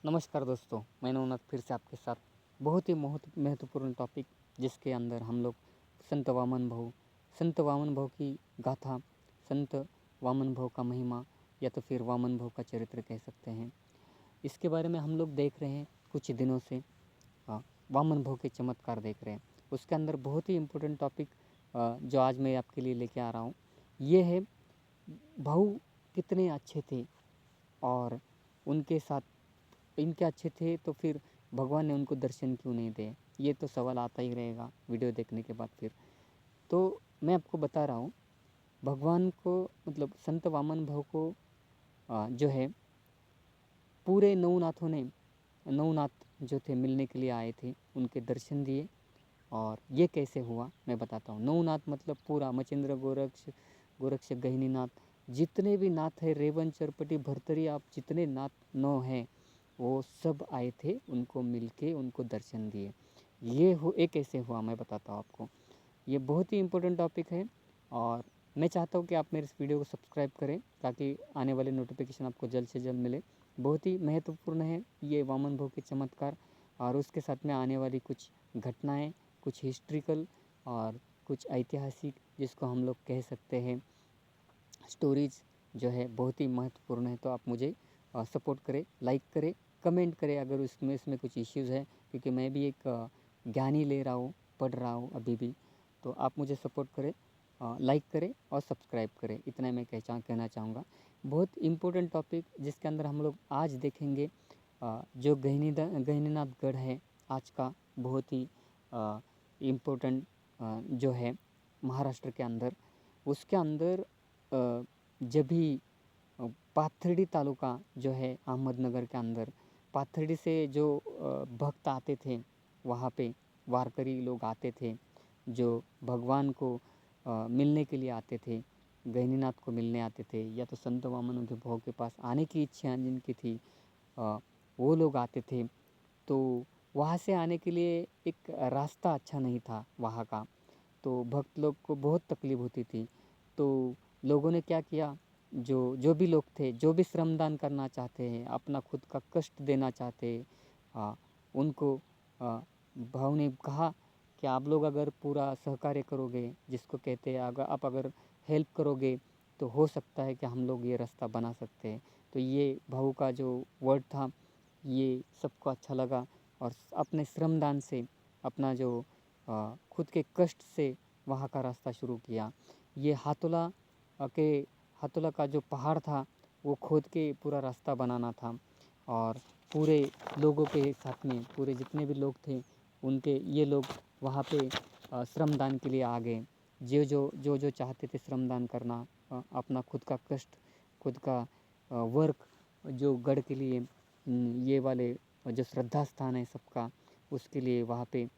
नमस्कार दोस्तों, मैं नवनाथ फिर से आपके साथ बहुत ही महत्वपूर्ण टॉपिक जिसके अंदर हम लोग संत वामन भव की गाथा, संत वामन भव का महिमा या तो फिर वामन भव का चरित्र कह सकते हैं। इसके बारे में हम लोग देख रहे हैं कुछ दिनों से। वामन भव के चमत्कार देख रहे हैं। उसके अंदर बहुत ही इम्पोर्टेंट टॉपिक जो आज मैं आपके लिए लेके आ रहा हूँ, ये है भाऊ कितने अच्छे थे और उनके साथ इनके अच्छे थे तो फिर भगवान ने उनको दर्शन क्यों नहीं दिए। ये तो सवाल आता ही रहेगा वीडियो देखने के बाद। फिर तो मैं आपको बता रहा हूँ, भगवान को मतलब संत वामन भव को जो है पूरे नवनाथ जो थे मिलने के लिए आए थे, उनके दर्शन दिए। और ये कैसे हुआ मैं बताता हूँ। नवनाथ मतलब पूरा मचेंद्र गोरक्ष गहिनीनाथ, जितने भी नाथ है, रेवन चरपटी भरतरी, आप जितने नाथ नौ हैं वो सब आए थे, उनको मिलके उनको दर्शन दिए। ये कैसे हुआ मैं बताता हूँ आपको। ये बहुत ही इम्पोर्टेंट टॉपिक है और मैं चाहता हूँ कि आप मेरे इस वीडियो को सब्सक्राइब करें ताकि आने वाले नोटिफिकेशन आपको जल्द से जल्द मिले। बहुत ही महत्वपूर्ण है ये वामन भव के चमत्कार और उसके साथ में आने वाली कुछ घटनाएं, कुछ हिस्ट्रिकल और कुछ ऐतिहासिक, जिसको हम लोग कह सकते हैं स्टोरीज, जो है बहुत ही महत्वपूर्ण है। तो आप मुझे सपोर्ट करें, लाइक करें, कमेंट करें अगर इसमें कुछ इश्यूज़ है, क्योंकि मैं भी एक ज्ञान ले रहा हूँ, पढ़ रहा हूँ अभी भी। तो आप मुझे सपोर्ट करें, लाइक करें और सब्सक्राइब करें, इतना मैं कहना चाहूँगा। बहुत इम्पोर्टेंट टॉपिक जिसके अंदर हम लोग आज देखेंगे जो गहनीनाथ गढ़ है आज का, बहुत ही इम्पोर्टेंट जो है महाराष्ट्र के अंदर। उसके अंदर जब भी पाथर्डी तालुका जो है अहमदनगर के अंदर, पाथर्डी से जो भक्त आते थे, वहाँ पे वारकरी लोग आते थे जो भगवान को मिलने के लिए आते थे, गहनीनाथ को मिलने आते थे, या तो संत वामन के भव के पास आने की इच्छा जिनकी थी, वो लोग आते थे। तो वहाँ से आने के लिए एक रास्ता अच्छा नहीं था वहाँ का, तो भक्त लोग को बहुत तकलीफ़ होती थी। तो लोगों ने क्या किया, जो भी लोग थे, जो भी श्रमदान करना चाहते हैं, अपना खुद का कष्ट देना चाहते उनको भाव ने कहा कि आप लोग अगर पूरा सहकार्य करोगे, जिसको कहते हैं अगर आप हेल्प करोगे तो हो सकता है कि हम लोग ये रास्ता बना सकते हैं। तो ये भाऊ का जो वर्ड था, ये सबको अच्छा लगा और अपने श्रमदान से, अपना जो खुद के कष्ट से वहाँ का रास्ता शुरू किया। ये हातोला का जो पहाड़ था वो खोद के पूरा रास्ता बनाना था और पूरे लोगों के साथ में, पूरे जितने भी लोग थे उनके, ये लोग वहाँ पे श्रमदान के लिए आ गए। जो चाहते थे श्रमदान करना, अपना खुद का कष्ट, खुद का वर्क जो गढ़ के लिए, ये वाले जो श्रद्धा स्थान है सबका, उसके लिए वहाँ पे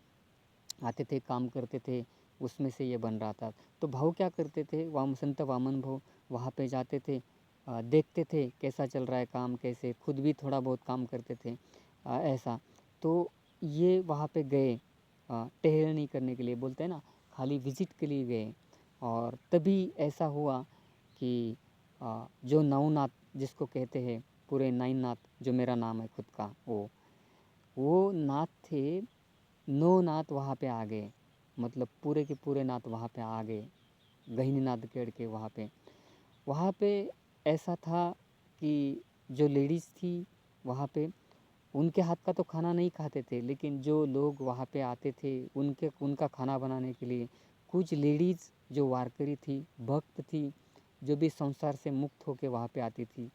आते थे, काम करते थे, उसमें से ये बन रहा था। तो भाव क्या करते थे, संत वामन भाव वहाँ पे जाते थे, देखते थे कैसा चल रहा है काम, कैसे खुद भी थोड़ा बहुत काम करते थे ऐसा। तो ये वहाँ पे गए टहलनी करने के लिए, बोलते हैं ना, खाली विजिट के लिए गए। और तभी ऐसा हुआ कि जो नवनाथ जिसको कहते हैं, पूरे 9 नाथ, जो मेरा नाम है खुद का, वो नाथ थे, 9 नाथ वहाँ पे आ गए। मतलब पूरे के पूरे नाथ वहाँ पे आ गए, गहनीनाथ गढ़ के वहाँ पे ऐसा था कि जो लेडीज़ थी वहाँ पे, उनके हाथ का तो खाना नहीं खाते थे, लेकिन जो लोग वहाँ पे आते थे उनका खाना बनाने के लिए कुछ लेडीज़ जो वारकरी थी, भक्त थी, जो भी संसार से मुक्त होके वहाँ पे आती थी।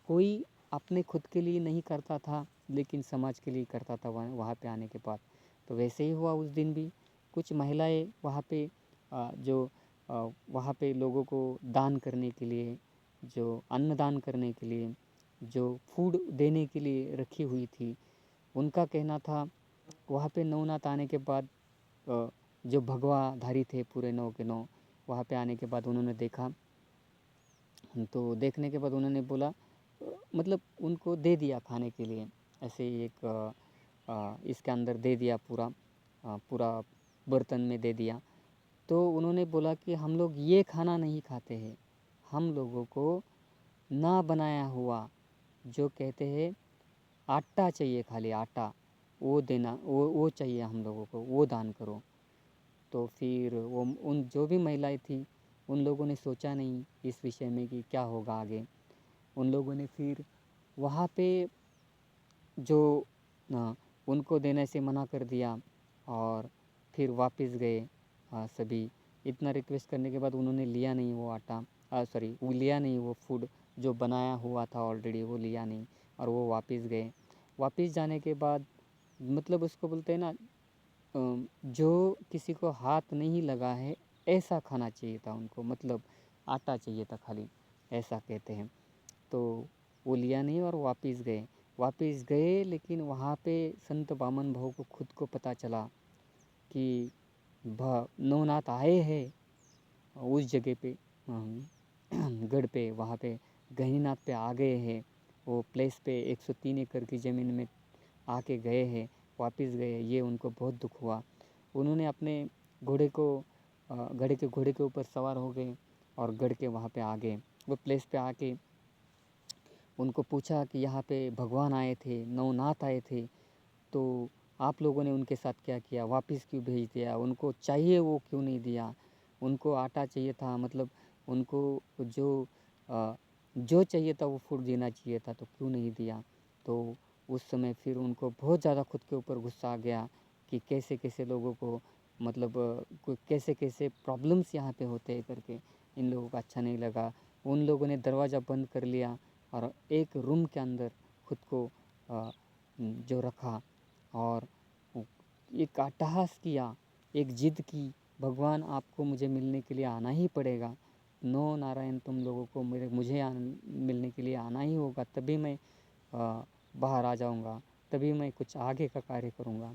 कोई अपने खुद के लिए नहीं करता था, लेकिन समाज के लिए करता था वहाँ पे आने के बाद। तो वैसे ही हुआ उस दिन भी। कुछ महिलाएं वहाँ पे वहाँ पे लोगों को दान करने के लिए, जो अन्नदान करने के लिए, जो फूड देने के लिए रखी हुई थी, उनका कहना था वहाँ पे नवनाथ आने के बाद जो भगवाधारी थे पूरे 9 के 9, वहाँ पे आने के बाद उन्होंने देखा। तो देखने के बाद उन्होंने बोला, मतलब उनको दे दिया खाने के लिए, ऐसे ही एक इसके अंदर दे दिया, पूरा बर्तन में दे दिया। तो उन्होंने बोला कि हम लोग ये खाना नहीं खाते हैं, हम लोगों को ना बनाया हुआ, जो कहते हैं आटा चाहिए, खाली आटा, वो देना, वो चाहिए हम लोगों को, वो दान करो। तो फिर वो उन जो भी महिलाएं थी, उन लोगों ने सोचा नहीं इस विषय में कि क्या होगा आगे। उन लोगों ने फिर वहाँ पे जो उनको देने से मना कर दिया और फिर वापस गए। सभी इतना रिक्वेस्ट करने के बाद उन्होंने लिया नहीं वो आटा, सॉरी वो लिया नहीं वो फूड जो बनाया हुआ था ऑलरेडी, वो लिया नहीं और वो वापस गए। वापस जाने के बाद मतलब उसको बोलते हैं ना, जो किसी को हाथ नहीं लगा है ऐसा खाना चाहिए था उनको, मतलब आटा चाहिए था खाली, ऐसा कहते हैं। तो वो लिया नहीं और वापस गए लेकिन वहाँ पे संत वामन भाव को खुद को पता चला कि नवनाथ आए हैं उस जगह पे, गढ़ पे, वहाँ पे गहनीनाथ पे आ गए हैं, वो प्लेस पे 103 एकड़ की ज़मीन में आके गए हैं, वापस गए। ये उनको बहुत दुख हुआ। उन्होंने अपने घोड़े को घोड़े के ऊपर सवार हो गए और गढ़ के वहाँ पे आ गए। वो प्लेस पे आके उनको पूछा कि यहाँ पे भगवान आए थे, नवनाथ आए थे, तो आप लोगों ने उनके साथ क्या किया, वापस क्यों भेज दिया, उनको चाहिए वो क्यों नहीं दिया, उनको आटा चाहिए था, मतलब उनको जो चाहिए था वो फूड देना चाहिए था, तो क्यों नहीं दिया। तो उस समय फिर उनको बहुत ज़्यादा खुद के ऊपर गुस्सा आ गया कि कैसे कैसे लोगों को, मतलब कैसे कैसे प्रॉब्लम्स यहाँ पे होते हैं करके इन लोगों को अच्छा नहीं लगा। उन लोगों ने दरवाज़ा बंद कर लिया और एक रूम के अंदर खुद को जो रखा और एक अट्टहास किया, एक ज़िद की, भगवान आपको मुझे मिलने के लिए आना ही पड़ेगा, नो नारायण तुम लोगों को मुझे मिलने के लिए आना ही होगा, तभी मैं बाहर आ जाऊंगा, तभी मैं कुछ आगे का कार्य करूंगा,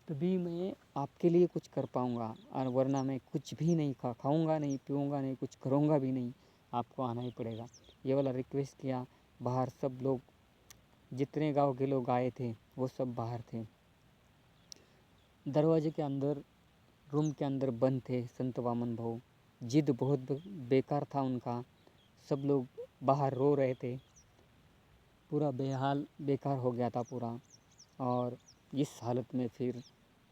तभी मैं आपके लिए कुछ कर पाऊंगा, और वरना मैं कुछ भी नहीं खाऊंगा नहीं, पीऊंगा नहीं, कुछ करूंगा भी नहीं, आपको आना ही पड़ेगा। ये वाला रिक्वेस्ट किया। बाहर सब लोग, जितने गांव के लोग आए थे वो सब बाहर थे, दरवाजे के अंदर, रूम के अंदर बंद थे संत वामन भाऊ। जिद बहुत बेकार था उनका। सब लोग बाहर रो रहे थे, पूरा बेहाल बेकार हो गया था पूरा। और इस हालत में फिर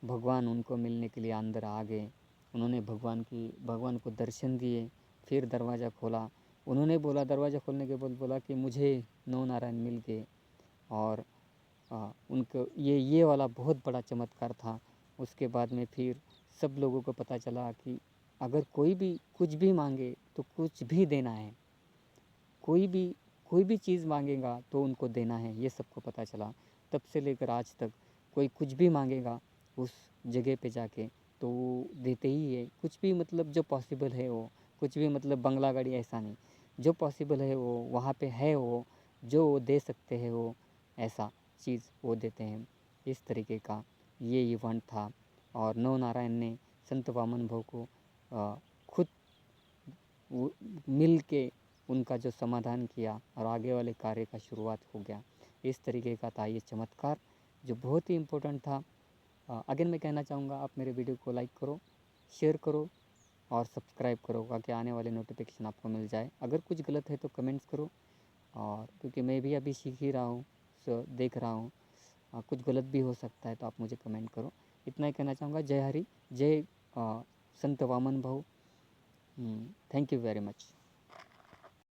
भगवान उनको मिलने के लिए अंदर आ गए। उन्होंने भगवान को दर्शन दिए, फिर दरवाज़ा खोला। उन्होंने बोला, दरवाज़ा खोलने के बाद बोला कि मुझे नौ नारायण मिल गए। और उनको ये वाला बहुत बड़ा चमत्कार था। उसके बाद में फिर सब लोगों को पता चला कि अगर कोई भी कुछ भी मांगे तो कुछ भी देना है, कोई भी चीज़ मांगेगा तो उनको देना है, ये सबको पता चला। तब से लेकर आज तक कोई कुछ भी मांगेगा उस जगह पे जाके तो वो देते ही है, कुछ भी, मतलब जो पॉसिबल है वो, कुछ भी, मतलब बंगला गाड़ी ऐसा नहीं, जो पॉसिबल है वो वहाँ पे है, वो जो वो दे सकते हैं वो ऐसा चीज़ वो देते हैं। इस तरीके का ये इवेंट था। और नव नारायण ने संत वामन भाव को खुद मिल के उनका जो समाधान किया और आगे वाले कार्य का शुरुआत हो गया। इस तरीके का था ये चमत्कार, जो बहुत ही इम्पोर्टेंट था। अगेन मैं कहना चाहूँगा, आप मेरे वीडियो को लाइक करो, शेयर करो और सब्सक्राइब करो, ताकि आने वाले नोटिफिकेशन आपको मिल जाए। अगर कुछ गलत है तो कमेंट्स करो, और क्योंकि मैं भी अभी सीख ही रहा हूँ, देख रहा हूँ, कुछ गलत भी हो सकता है, तो आप मुझे कमेंट करो। इतना ही कहना चाहूँगा। जय हरि, जय संत वामन भाऊ। Thank you very much.